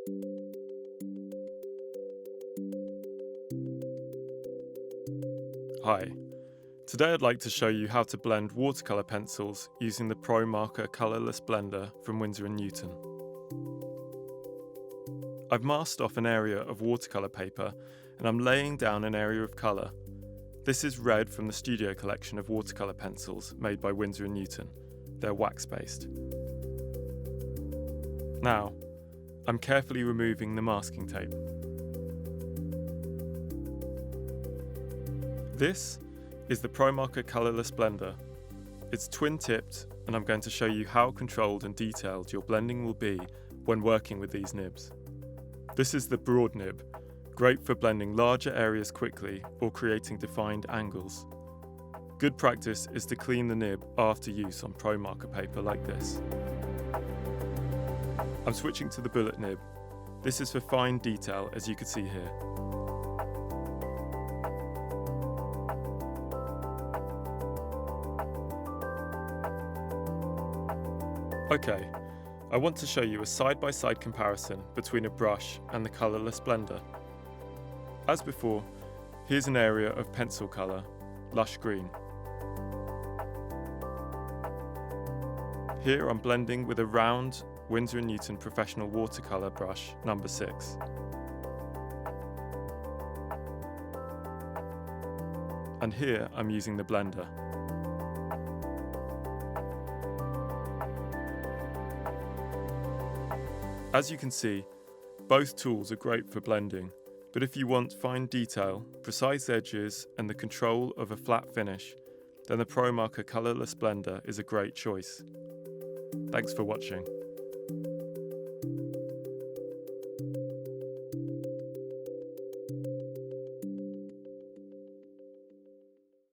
Hi, today I'd like to show you how to blend watercolour pencils using the Promarker Colourless Blender from Winsor Newton. I've masked off an area of watercolour paper and I'm laying down an area of colour. This is red from the Studio collection of watercolour pencils made by Winsor Newton. They're wax-based. Now, I'm carefully removing the masking tape. This is the Promarker Colourless Blender. It's twin-tipped, and I'm going to show you how controlled and detailed your blending will be when working with these nibs. This is the broad nib, great for blending larger areas quickly or creating defined angles. Good practice is to clean the nib after use on Promarker paper like this. I'm switching to the bullet nib. This is for fine detail, as you can see here. Okay, I want to show you a side-by-side comparison between a brush and the Colourless Blender. As before, here's an area of pencil colour, lush green. Here I'm blending with a round Winsor Newton Professional Watercolour brush number 6. And here I'm using the blender. As you can see, both tools are great for blending, but if you want fine detail, precise edges and the control of a flat finish, then the Promarker Colourless Blender is a great choice. Thanks for watching.